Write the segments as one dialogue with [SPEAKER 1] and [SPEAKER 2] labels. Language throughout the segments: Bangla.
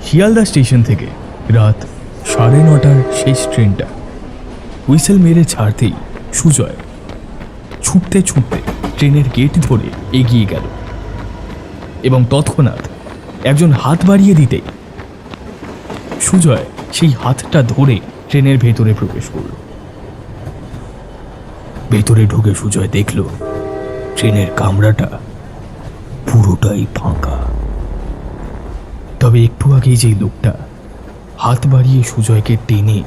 [SPEAKER 1] শিয়ালদা স্টেশন থেকে রাত 9:30টার শেষ ট্রেনটা হুইসেল মেরে ছাড়তেই সুজয় ছুটতে ছুটতে ট্রেনের গেট ধরে এগিয়ে গেল এবং তৎক্ষণাৎ একজন হাত বাড়িয়ে দিতেই সুজয় সেই হাতটা ধরে ট্রেনের ভেতরে প্রবেশ করল। ভেতরে ঢুকে সুজয় দেখল ট্রেনের কামরাটা পুরোটাই ফাঁকা। তবে একটু আগেই যেই লোকটা হাত বাড়িয়ে সুজয়কে টেনে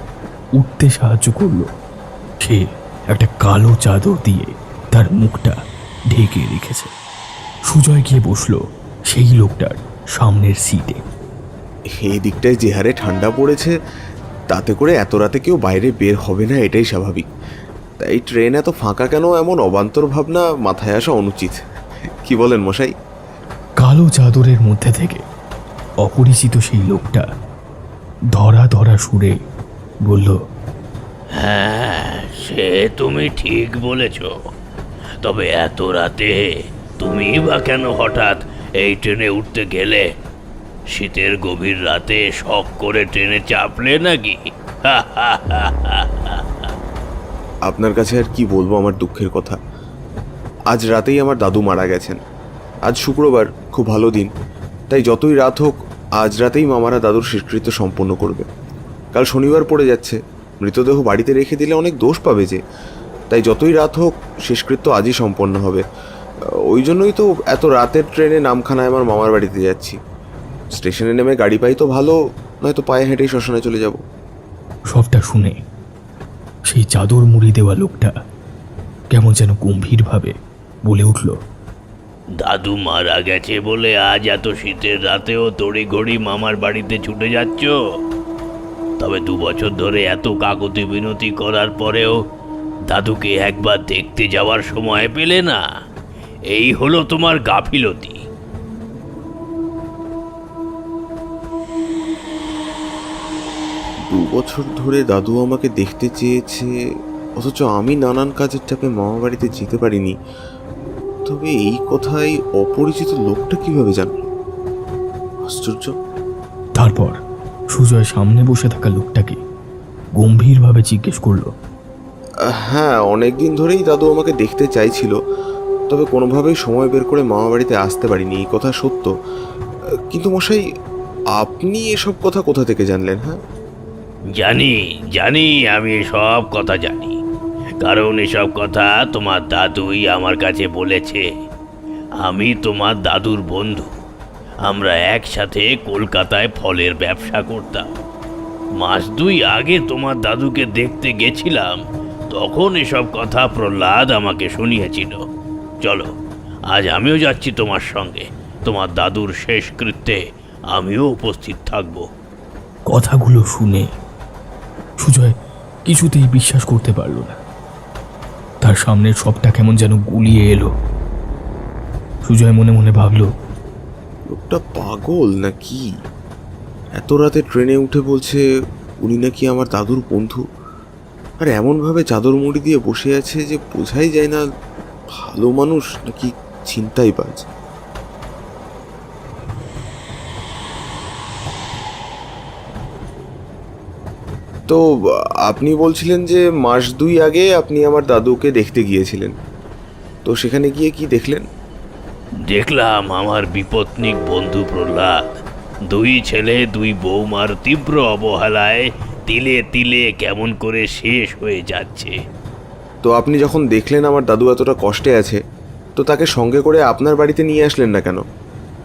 [SPEAKER 1] উঠতে সাহায্য করলো, সে একটা কালো চাদর দিয়ে তার মুখটা ঢেকে রেখেছে। সুজয় গিয়ে বসলো সেই লোকটার সামনের সিটে।
[SPEAKER 2] এই দিকটায় যে হারে ঠান্ডা পড়েছে, তাতে করে এত রাতে কেউ বাইরে বের হবে না, এটাই স্বাভাবিক। তাই ট্রেন এত ফাঁকা কেন, এমন অবান্তর ভাবনা মাথায় আসা অনুচিত। কি বলেন মশাই?
[SPEAKER 1] কালো চাদরের মধ্যে থেকে অপরিচিত সেই লোকটা ধরা ধরা সুরে বলল,
[SPEAKER 3] হ্যাঁ, সে তুমি ঠিক বলেছ। তবে এত রাতে তুমি বা কেন হঠাৎ এই ট্রেনে উঠতে গেলে? শীতের গভীর রাতে শখ করে ট্রেনে চাপলে নাকি?
[SPEAKER 2] আপনার কাছে আর কি বলবো আমার দুঃখের কথা। আজ রাতেই আমার দাদু মারা গেছেন। আজ শুক্রবার, খুব ভালো দিন। তাই যতই রাত হোক, আজ রাতেই মামারা দাদুর শেষকৃত্য সম্পন্ন করবে। কাল শনিবার পড়ে যাচ্ছে, মৃতদেহ বাড়িতে রেখে দিলে অনেক দোষ পাবে যে। তাই যতই রাত হোক, শেষকৃত্য আজই সম্পন্ন হবে। ওই জন্যই তো এত রাতের ট্রেনে নামখানায় আমার মামার বাড়িতে যাচ্ছি। স্টেশনে নেমে গাড়ি পাই তো ভালো, নয়তো পায়ে হেঁটেই শ্মশানে চলে যাব।
[SPEAKER 1] সবটা শুনে সেই চাদর মুড়ি দেওয়া লোকটা কেমন যেন গম্ভীরভাবে বলে উঠল,
[SPEAKER 3] দাদু মারা গেছে বলে আজ এত শীতের রাতেও তড়িঘড়ি মামার বাড়িতে ছুটে যাচ্ছ? তবে 2 বছর ধরে এত কাকুতি বিনতি করার পরেও দাদুকে একবার দেখতে যাওয়ার সময় পেলে না? এই হলো তোমার গাফিলতি।
[SPEAKER 2] 2 বছর ধরে দাদু আমাকে দেখতে চেয়েছে, অথচ আমি নানান কাজের চাপে মামা বাড়িতে যেতে পারিনি। তবে এই কথাই অপরিচিত লোকটা কিভাবে জানল? আশ্চর্য।
[SPEAKER 1] তারপর সুজয় সামনে বসে থাকা লোকটাকে গম্ভীরভাবে জিজ্ঞেস করলো,
[SPEAKER 2] হ্যাঁ, অনেক দিন ধরেই দাদু আমাকে দেখতে চাইছিল, তবে কোনোভাবেই সময় বের করে মামা বাড়িতে আসতে পারিনি, এই কথা সত্য। কিন্তু মশাই, আপনি এসব কথা কোথা থেকে জানলেন? হ্যাঁ,
[SPEAKER 3] জানি জানি, আমি এসব কথা জানি, কারণ এসব কথা তোমার দাদুই আমার কাছে বলেছে। আমি তোমার দাদুর বন্ধু। আমরা একসাথে কলকাতায় ফলের ব্যবসা করতাম। 2 মাস আগে তোমার দাদুকে দেখতে গেছিলাম, তখন এসব কথা প্রহ্লাদ আমাকে শুনিয়েছিল। চলো, আজ আমিও যাচ্ছি তোমার সঙ্গে। তোমার দাদুর শেষকৃত্যে আমিও উপস্থিত থাকব।
[SPEAKER 1] কথাগুলো শুনে সুজয় কিছুতেই বিশ্বাস করতে পারল না। তার সামনের সবটা কেমন যেন গুলিয়ে এলো। সুজয় মনে মনে ভাবল,
[SPEAKER 2] লোকটা পাগল নাকি? এত রাতে ট্রেনে উঠে বলছে উনি নাকি আমার দাদুর বন্ধু, আর এমনভাবে চাদর মুড়ি দিয়ে বসে আছে যে বোঝাই যায় না ভালো মানুষ নাকি ছিনতাইবাজ। তো আপনি বলছিলেন যে 2 মাস আগে আপনি আমার দাদুকে দেখতে গিয়েছিলেন, তো সেখানে গিয়ে কি দেখলেন?
[SPEAKER 3] দেখলাম আমার বিপত্নিক বন্ধু প্রহ্লাদ 2 ছেলে 2 বৌমার তীব্র অবহেলায় তিলে তিলে কেমন করে শেষ হয়ে যাচ্ছে।
[SPEAKER 2] তো আপনি যখন দেখলেন আমার দাদু এতটা কষ্টে আছে, তো তাকে সঙ্গে করে আপনার বাড়িতে নিয়ে আসলেন না কেন?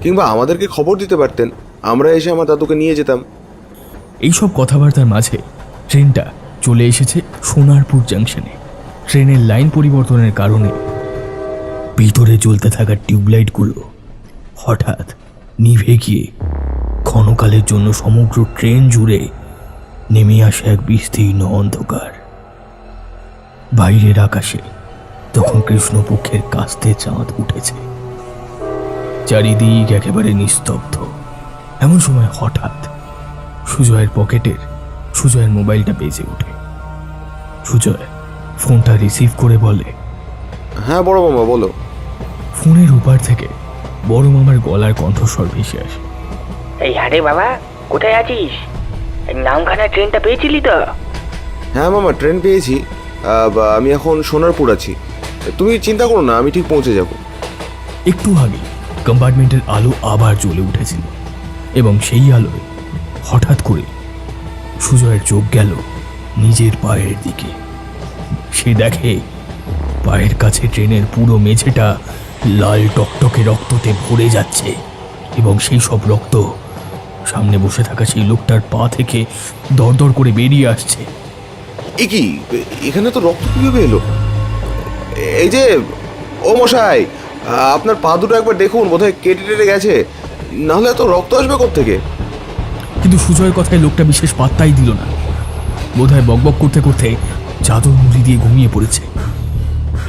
[SPEAKER 2] কিংবা আমাদেরকে খবর দিতে পারতেন, আমরা এসে আমার দাদুকে নিয়ে যেতাম।
[SPEAKER 1] এইসব কথাবার্তার মাঝে ট্রেনটা চলে এসেছে সোনারপুর জাংশনে। ট্রেনের লাইন পরিবর্তনের কারণে ভিতরে জ্বলতে থাকা টিউবলাইটগুলো হঠাৎ নিভে গিয়ে ক্ষণকালের জন্য সমগ্র ট্রেন জুড়ে নেমে আসে এক বিস্তীর্ণ অন্ধকার। বাইরের আকাশে তখন কৃষ্ণপক্ষের কাস্তে চাঁদ উঠেছে। চারিদিক একেবারে নিস্তব্ধ। এমন সময় হঠাৎ সুজয়ের পকেটের সুজয়ের মোবাইলটা বেজে ওঠে। সুজয় ফোনটা রিসিভ করে বলে,
[SPEAKER 2] হ্যাঁ বড় মামা, বলো।
[SPEAKER 1] ফোনের উপার থেকে বড় মামার গলার কণ্ঠস্বর ভেসে আসে,
[SPEAKER 4] এই আরে বাবা, কোথায় আছিস? নামখানা ট্রেনটা পেয়েছিলি তো?
[SPEAKER 2] হ্যাঁ মামা, ট্রেন পেয়েছি। আমি এখন সোনারপুর আছি। তুমি চিন্তা করো না, আমি ঠিক পৌঁছে যাব।
[SPEAKER 1] একটু আগে কম্পার্টমেন্টের আলো আবার জ্বলে উঠেছিল এবং সেই আলোয় হঠাৎ করে সুজয়ের চোখ গেল নিজের পায়ের দিকে। সে দেখে পায়ের কাছে ট্রেনের পুরো মেঝেটা লাল টকটকে রক্ততে ভরে যাচ্ছে এবং সেই সব রক্ত সামনে বসে থাকা সেই লোকটার পা থেকে দরদর করে বেরিয়ে আসছে।
[SPEAKER 2] এ কি, এখানে তো রক্ত কিভাবে এলো? এই যে, ও মশাই, আপনার পা দুটো একবার দেখুন, বোধহয় কেটে টেটে গেছে, নাহলে এত রক্ত আসবে কোত্থেকে?
[SPEAKER 1] কিন্তু সুজয়ের কথায় লোকটা বিশেষ পাত্তাই দিল না। বোধহয় বকবক করতে করতে চাদর মুড়ি দিয়ে ঘুমিয়ে পড়েছে।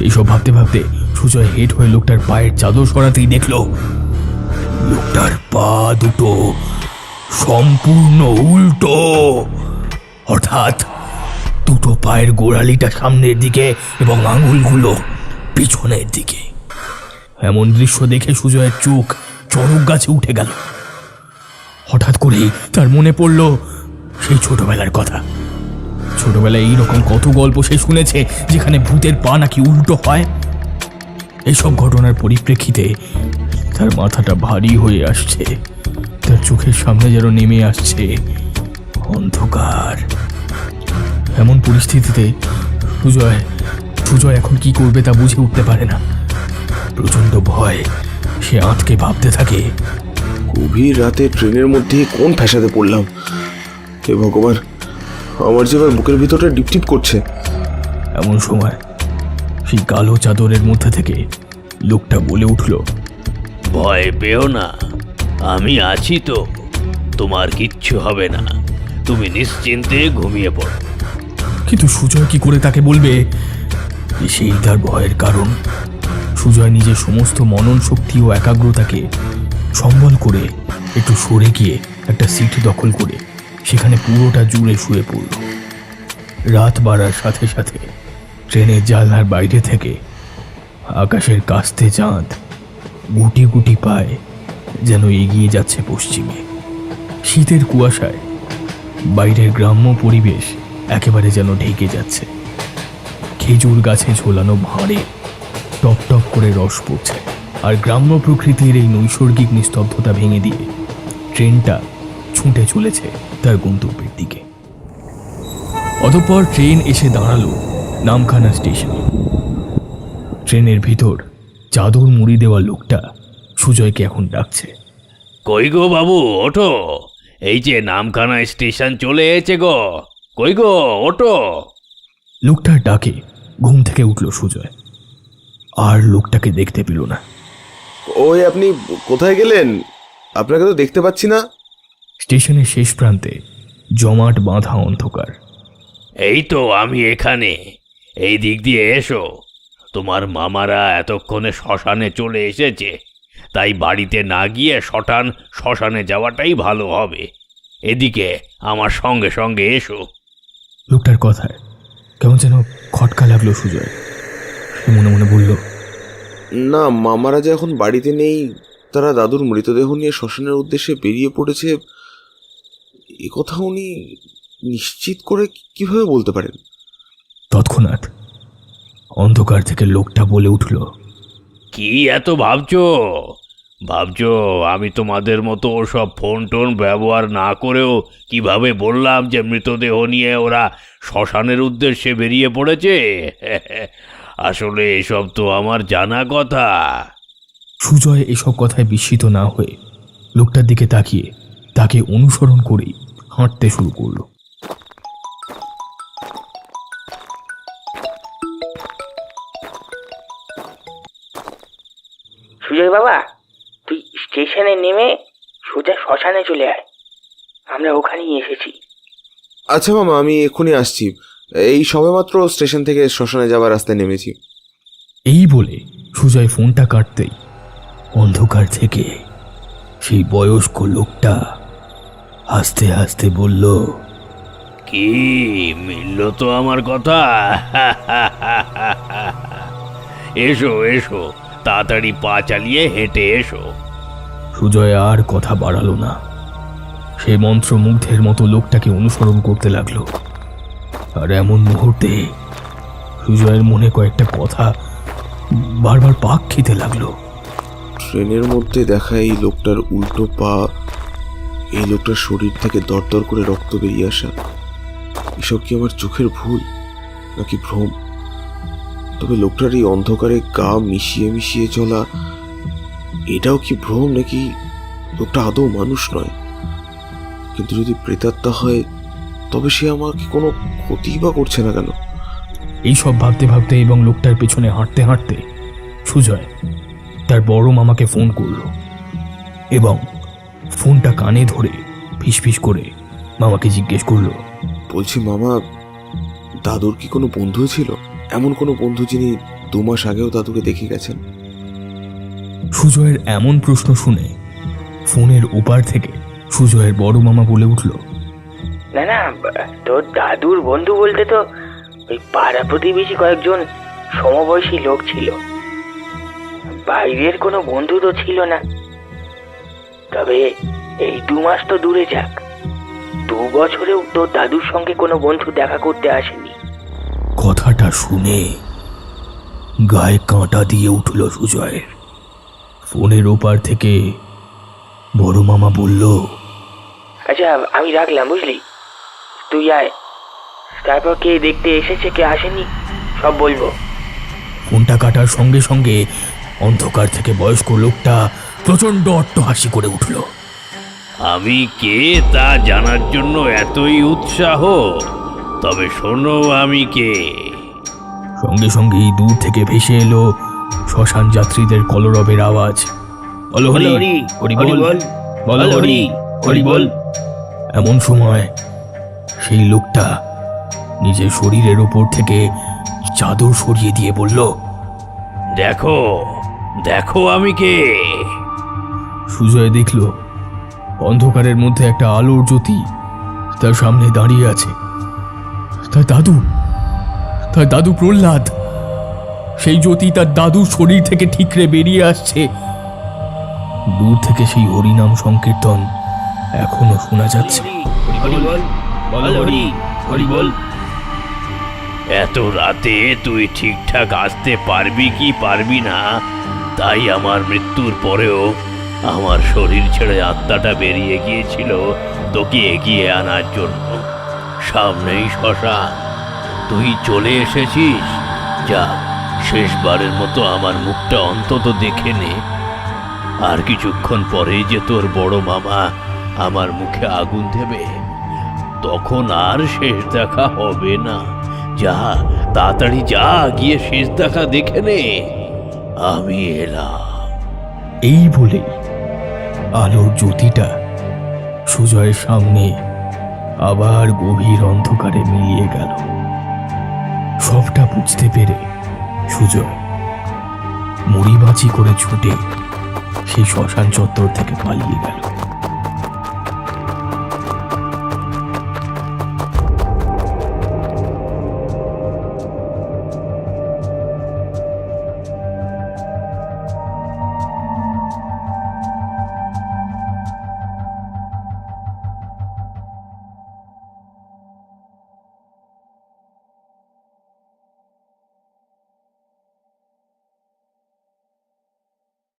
[SPEAKER 1] এইসব ভাবতে ভাবতে সুজয় হেড হয়ে লোকটার পায়ের চাদর সরাতেই দেখল লোকটার পা দুটো সম্পূর্ণ উল্টো, অর্থাৎ দুটো পায়ের গোড়ালিটা সামনের দিকে এবং আঙুলগুলো পিছনের দিকে। এমন দৃশ্য দেখে সুজয়ের চোখ চড়ক গাছে উঠে গেল। হঠাৎ করেই তার মনে পড়ল সেই ছোটবেলার কথা। ছোটবেলায় এইরকম কত গল্প সে শুনেছে যেখানে ভূতের পা নাকি উল্টো হয়। এইসব ঘটনার পরিপ্রেক্ষিতে তার মাথাটা ভারী হয়ে আসছে। তার চোখের সামনে যেন নেমে আসছে অন্ধকার। এমন পরিস্থিতিতে সুজয় এখন কি করবে তা বুঝে উঠতে পারে না। প্রচন্ড ভয় সে আঁতকে ভাবতে থাকে,
[SPEAKER 2] গভীর রাতে ট্রেনের মধ্যে কোন ফ্যাসাদে পড়লাম? হে ভগবান, আমার যে এবার বুকের ভিতরটা ডিপটিপ করছে।
[SPEAKER 1] এমন সময় সেই কালো চাদরের মধ্যে থেকে লোকটা বলে উঠল,
[SPEAKER 3] ভয় পেও না, আমি আছি তো, তোমার কিচ্ছু হবে না, তুমি নিশ্চিন্তে ঘুমিয়ে পড়ো।
[SPEAKER 1] কিন্তু সুজয় কি করে তাকে বলবে যে সেই তার ভয়ের কারণ? সুজয় নিজের সমস্ত মনন শক্তি ও একাগ্রতাকে সম্বল করে একটু সরে গিয়ে একটা সিট দখল করে সেখানে পুরোটা জুড়ে শুয়ে পড়ল। রাত বাড়ার সাথে সাথে ট্রেনের জানলার বাইরে থেকে আকাশের কাস্তে চাঁদ গুটি গুটি পায় যেন এগিয়ে যাচ্ছে পশ্চিমে। শীতের কুয়াশায় বাইরের গ্রাম্য পরিবেশ একেবারে যেন ঢেকে যাচ্ছে। খেজুর গাছে ঝোলানো ভাঁড়ে টপ টপ করে রস পড়ছে, আর গ্রাম্য প্রকৃতির এই নৈসর্গিক নিস্তব্ধতা ভেঙে দিয়ে ট্রেনটা ছুটে চলেছে তার গন্তব্যের দিকে। অতঃপর ট্রেন এসে দাঁড়ালো নামখানা স্টেশনে। ট্রেনের ভিতর চাদর মুড়ি দেওয়া লোকটা সুজয়কে এখন ডাকছে,
[SPEAKER 3] কই গো বাবু, ওঠো, এই যে নামখানা স্টেশন চলে এসেছে গো, কই গো, ওঠো।
[SPEAKER 1] লোকটার ডাকে ঘুম থেকে উঠল সুজয়, আর লোকটাকে দেখতে পেল না।
[SPEAKER 2] ওই আপনি কোথায় গেলেন? আপনাকে তো দেখতে পাচ্ছি না।
[SPEAKER 1] স্টেশনের শেষ প্রান্তে জমাট বাঁধা অন্ধকার।
[SPEAKER 3] এই তো আমি এখানে, এই দিক দিয়ে এসো। তোমার মামারা এতক্ষণে শ্মশানে চলে এসেছে, তাই বাড়িতে না গিয়ে শ্মশানে যাওয়াটাই ভালো হবে। এদিকে আমার সঙ্গে সঙ্গে এসো।
[SPEAKER 1] লোকটার কথায় কেমন যেন খটকা লাগলো সুজয়। সে মনে মনে বলল,
[SPEAKER 2] না, মামারা যে এখন বাড়িতে নেই, তারা দাদুর মৃতদেহ নিয়ে শ্মশানের উদ্দেশ্যে বেরিয়ে পড়েছে, এ কথা উনি নিশ্চিত করে কিভাবে বলতে পারেন?
[SPEAKER 1] তৎক্ষণাৎ অন্ধকার থেকে লোকটা বলে উঠল,
[SPEAKER 3] কি এত ভাবছো? আমি তোমাদের মতো ওসব ফোন টোন ব্যবহার না করেও কিভাবে বললাম যে মৃতদেহ নিয়ে ওরা শ্মশানের উদ্দেশ্যে বেরিয়ে পড়েছে? আসলে এসব তো আমার জানা কথা।
[SPEAKER 1] সুজয় এসব কথায় বিস্মিত না হয়ে লোকটার দিকে তাকিয়ে তাকে অনুসরণ করেই হাঁটতে শুরু করলো।
[SPEAKER 4] সুজয় বাবা, তুই স্টেশনে নেমে সোজা শ্মশানে চলে আয়, আমরা ওখানেই এসেছি।
[SPEAKER 2] আচ্ছা মামা, আমি এক্ষুনি আসছি। এই সবেমাত্র স্টেশন থেকে শ্মশানে যাওয়ার রাস্তায় নেমেছি।
[SPEAKER 1] এই বলে সুজয় ফোনটা কাটতেই অন্ধকার থেকে সেই বয়স্ক লোকটা হাসতে হাসতে বলল,
[SPEAKER 3] কি মিলল তো আমার কথা? এসো এসো, তাড়াতাড়ি পা চালিয়ে হেঁটে এসো।
[SPEAKER 1] সুজয় আর কথা বাড়ালো না। সে মন্ত্রমুগ্ধের মতো লোকটাকে অনুসরণ করতে লাগলো। আর এমন মুহূর্তে সুজয়ের মনে কয়েকটা কথা বারবার পাক খেতে লাগলো।
[SPEAKER 2] ট্রেনের মধ্যে দেখা এই লোকটার উল্টো পা, এই লোকটার শরীর থেকে দরদর করে রক্ত বেরিয়ে আসা, এসব কি আমার চোখের ভুল নাকি ভ্রম? তবে লোকটার এই অন্ধকারে গা মিশিয়ে মিশিয়ে চলা, এটাও কি ভ্রম নাকি লোকটা আদৌ মানুষ নয়? কিন্তু যদি প্রেতাত্মা হয় তবে সে আমাকে কোনো ক্ষতি বা করছে না কেন?
[SPEAKER 1] এইসব ভাবতে ভাবতে এবং লোকটার পেছনে হাঁটতে হাঁটতে সুজয় তার বড় মামাকে ফোন করলো এবং ফোনটা কানে ধরে ফিসফিস করে মামাকে জিজ্ঞেস করলো,
[SPEAKER 2] বলছি মামা, দাদুর কি কোনো বন্ধু ছিল? এমন কোনো বন্ধু যিনি 2 মাস আগেও দাদুকে দেখে গেছেন?
[SPEAKER 1] সুজয়ের এমন প্রশ্ন শুনে ফোনের ওপার থেকে সুজয়ের বড় মামা বলে উঠল,
[SPEAKER 4] না না, তোর দাদুর বন্ধু বলতে তো ওই পাড়া প্রতিবেশী কয়েকজন সমবয়সী লোক ছিল, বাইরের কোনো বন্ধু তো ছিল না। তবে এই 2 মাস তো দূরে যাক, 2 বছরেও তোর দাদুর সঙ্গে কোনো বন্ধু দেখা করতে আসেনি।
[SPEAKER 1] কথাটা শুনে গায়ে কাঁটা দিয়ে উঠল সুজয়ের। ফোনের ওপার থেকে বড় মামা বলল,
[SPEAKER 4] আচ্ছা আমি রাখলাম, বুঝলি? তুই আয়, তারপর কে দেখতে এসেছে কে আসেনি সব বলবো।
[SPEAKER 1] ফোনটা কাটার সঙ্গে সঙ্গে অন্ধকার থেকে বয়স্ক লোকটা প্রচন্ড অট্টহাসি করে উঠল।
[SPEAKER 3] আমি কে তা জানার জন্য এতই উৎসাহ? তবে শোনো আমি কে।
[SPEAKER 1] সঙ্গে সঙ্গেই দূর থেকে ভেসে এলো শ্মশান যাত্রীদের কলরবের আওয়াজ। বলো হরি হরি বল, বলো হরি হরি বল। এমন সময় সেই লোকটা নিজের শরীরের উপর থেকে চাদর সরিয়ে দিয়ে বলল,
[SPEAKER 3] দেখো দেখো আমি কে।
[SPEAKER 1] সুজয় দেখল অন্ধকারের মধ্যে একটা আলোর জ্যোতি তার সামনে দাঁড়িয়ে আছে। তার দাদু প্রহ্লাদ। সেই জ্যোতি তার দাদুর শরীর থেকে ঠিকরে বেরিয়ে আসছে। দূর থেকে সেই হরিনাম সংকীর্তন এখনো শোনা যাচ্ছে।
[SPEAKER 3] এত রাতে তুই ঠিকঠাক আসতে পারবি কি পারবি না, তাই আমার মৃত্যুর পরেও আমার শরীর ছেড়ে আত্মাটা বেরিয়ে গিয়েছিল তোকে এগিয়ে আনার জন্য। সামনেই শ্মশান, তুই চলে এসেছিস। যা, শেষবারের মতো আমার মুখটা অন্তত দেখে নে। আর কিছুক্ষণ পরেই যে তোর বড় মামা আমার মুখে আগুন দেবে, তখন আর শেষ দেখা হবে না। যা, তাড়াতাড়ি যা, গিয়ে শেষ দেখা দেখে নে। আমি এলাম।
[SPEAKER 1] এই বলেই আলোর জ্যোতিটা সুজয়ের সামনে আবার গভীর অন্ধকারে মিলিয়ে গেল। সবটা বুঝতে পেরে সুজয় মুড়িবাঁচি করে ছুটে সেই শ্মশান চত্বর থেকে পালিয়ে গেল।